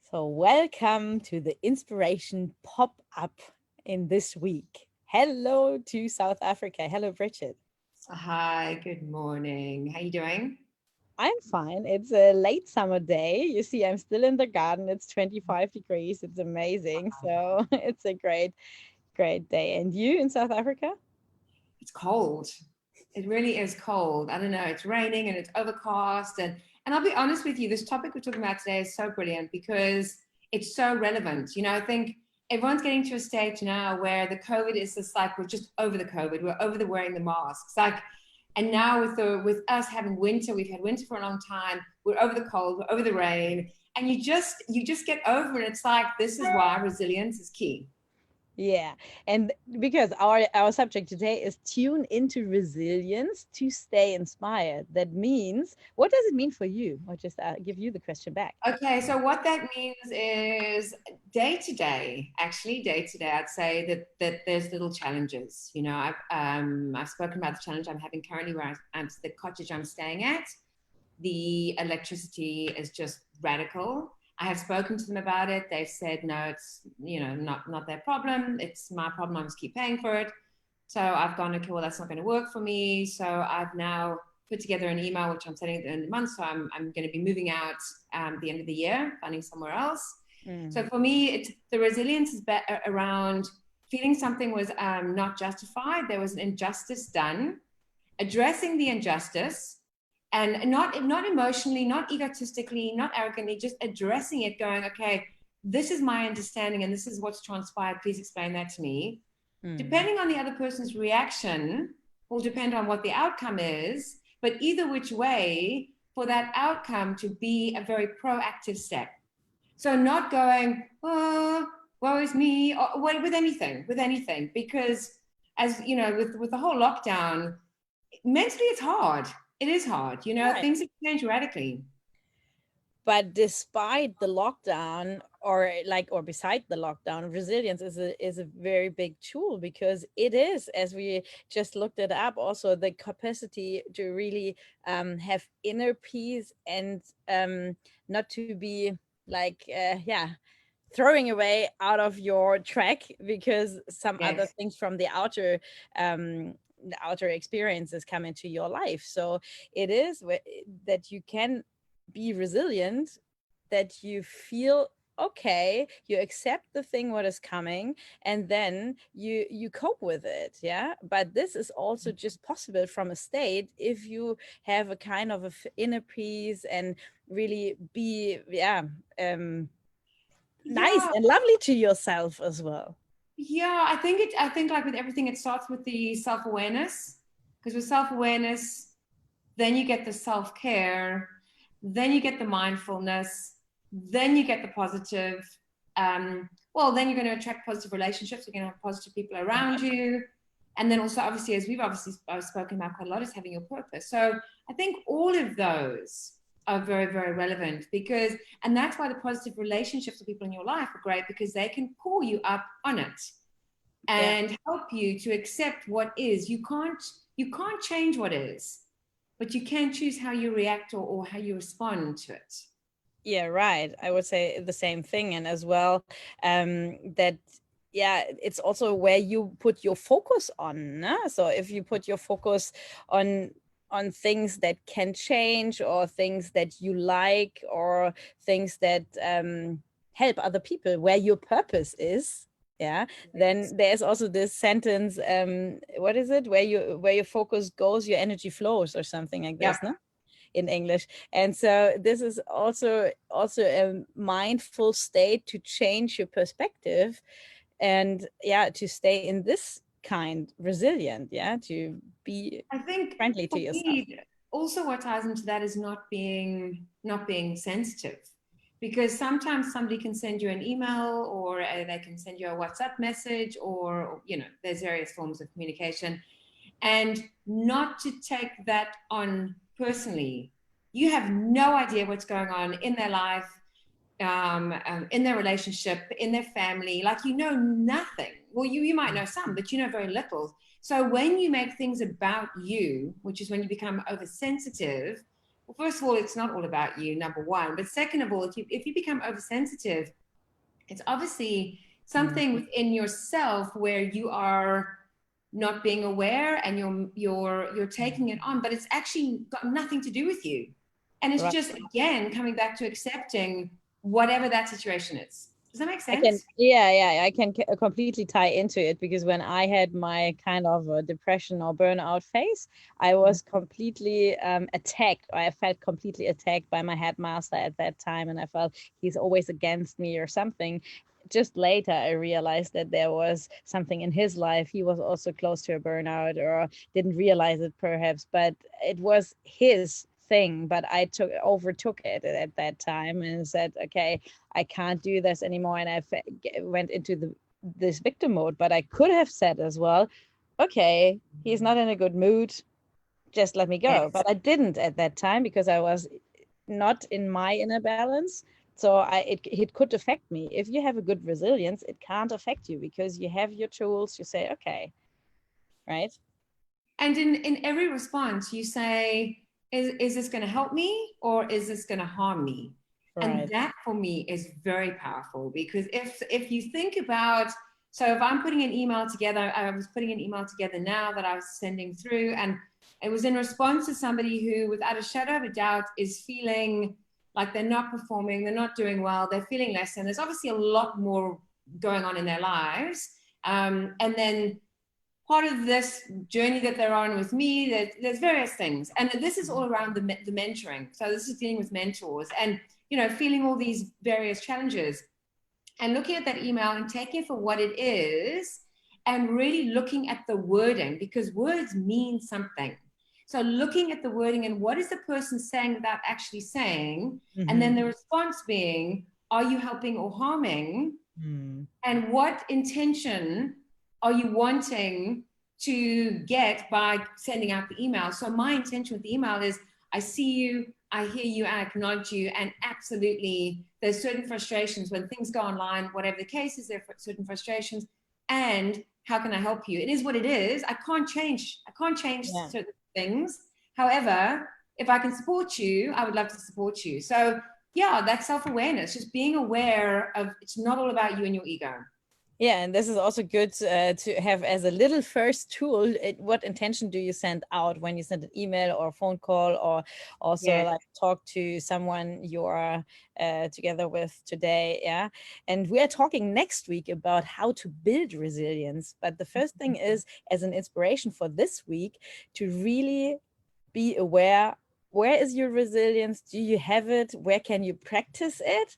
So, welcome to the Inspiration Pop Up in this week. Hello to South Africa. Hello, Bridget. Hi, good morning. How you doing? I'm fine. It's a late summer day. You see, I'm still in the garden. It's 25 degrees. It's amazing. So, it's a great day. And you in South Africa? It's cold. It really is cold. I don't know. It's raining and it's overcast. And I'll be honest with you, this topic we're talking about today is so brilliant because it's so relevant. I think everyone's getting to a stage now where the COVID is just like we're just over the COVID. We're over the wearing the masks. And now with us having winter, we've had winter for a long time. We're over the cold. We're over the rain, and you just get over it. It's like this is why resilience is key. Yeah, and because our subject today is tune into resilience to stay inspired. That means, what does it mean for you? I'll just give you the question back. Okay, so what that means is day to day, I'd say that there's little challenges. I've spoken about the challenge I'm having currently where I'm the cottage I'm staying at. The electricity is just radical. I have spoken to them about it. They've said no, it's not their problem. It's my problem. I must keep paying for it. So I've gone, okay, well that's not going to work for me. So I've now put together an email, which I'm sending at the end of the month. So I'm going to be moving out the end of the year, finding somewhere else. So for me, the resilience is around feeling something was not justified. There was an injustice done, addressing the injustice, and not emotionally, not egotistically, not arrogantly, just addressing it, going, okay, this is my understanding and this is what's transpired. Please explain that to me. Depending on the other person's reaction will depend on what the outcome is. But either which way, for that outcome to be a very proactive step. So not going, oh, woe is me, or with anything. Because as you know, with the whole lockdown, mentally it's hard. It is hard. Right. Things have changed radically. But despite the lockdown, or beside the lockdown, resilience is a very big tool because it is, as we just looked it up, also the capacity to really have inner peace and not to be like throwing away out of your track because some other Yes. things from the outer experiences come into your life. So it is that you can be resilient, that you feel okay, you accept the thing what is coming, and then you cope with it. Yeah, but this is also just possible from a state if you have a kind of inner peace and really be nice Yeah. and lovely to yourself as well. Yeah, I think like with everything, it starts with the self-awareness. Because with self-awareness, then you get the self-care, then you get the mindfulness, then you get the positive. Then you're going to attract positive relationships. You're going to have positive people around you. And then also, obviously, as we've obviously spoken about quite a lot, is having your purpose. So I think all of those are very, very relevant and that's why the positive relationships with people in your life are great because they can pull you up on it Yeah. and help you to accept what is. You can't change what is, but you can choose how you react or how you respond to it. Yeah, right. I would say the same thing. And as well, that, yeah, it's also where you put your focus on. No? So if you put your focus on things that can change or things that you like or things that help other people, where your purpose is, yeah, then there's also this sentence, what is it, where your focus goes your energy flows, or something like this, Yep. no, in English. And so this is also a mindful state to change your perspective and, yeah, to stay in this kind resilient, yeah, to be I think friendly to for yourself. me, also what ties into that is not being sensitive, because sometimes somebody can send you an email or they can send you a WhatsApp message or there's various forms of communication, and not to take that on personally. You have no idea what's going on in their life, in their relationship, in their family. Like, nothing. Well, you might know some, but you know very little. So when you make things about you, which is when you become oversensitive, well, first of all, it's not all about you, number one. But second of all, if you become oversensitive, it's obviously something within yourself where you are not being aware and you're taking it on, but it's actually got nothing to do with you. And it's just, again, coming back to accepting whatever that situation is. Does that make sense? I can completely tie into it, because when I had my kind of a depression or burnout phase, I was completely attacked. I felt completely attacked by my headmaster at that time, and I felt he's always against me or something. Just later, I realized that there was something in his life. He was also close to a burnout, or didn't realize it perhaps, but it was his thing. But I overtook it at that time and said, okay, I can't do this anymore. And I went into this victim mode. But I could have said as well, okay, he's not in a good mood, just let me go. Yes. But I didn't at that time, because I was not in my inner balance. So it could affect me. If you have a good resilience, it can't affect you, because you have your tools. You say, okay, right? And in every response, you say, is this going to help me, or is this going to harm me? Right. And that for me is very powerful, because if you think about, so if I'm putting an email together, I was putting an email together now that I was sending through, and it was in response to somebody who, without a shadow of a doubt, is feeling like they're not performing, they're not doing well, they're feeling less, and there's obviously a lot more going on in their lives. And then part of this journey that they're on with me, there's various things. And this is all around the mentoring. So this is dealing with mentors and, feeling all these various challenges and looking at that email and taking it for what it is and really looking at the wording, because words mean something. So looking at the wording and what is the person saying without actually saying, and then the response being, are you helping or harming? And what intention are you wanting to get by sending out the email? So my intention with the email is, I see you, I hear you, I acknowledge you, and absolutely there's certain frustrations when things go online, whatever the case is, there are certain frustrations, and how can I help you? It is what it is. I can't change certain things. However, if I can support you, I would love to support you. So yeah, that's self-awareness, just being aware of, it's not all about you and your ego. Yeah, and this is also good to have as a little first tool. What intention do you send out when you send an email or a phone call, or also like talk to someone you are together with today? Yeah, and we are talking next week about how to build resilience. But the first thing is, as an inspiration for this week, to really be aware. Where is your resilience? Do you have it? Where can you practice it?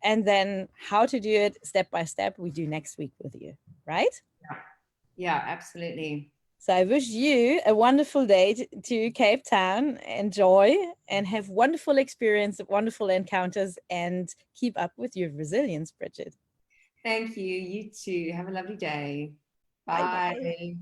And then how to do it step by step, we do next week with you, right? Yeah, absolutely. So I wish you a wonderful day to Cape Town. Enjoy and have wonderful experience, wonderful encounters, and keep up with your resilience, Bridget. Thank you. You too. Have a lovely day. Bye. Bye.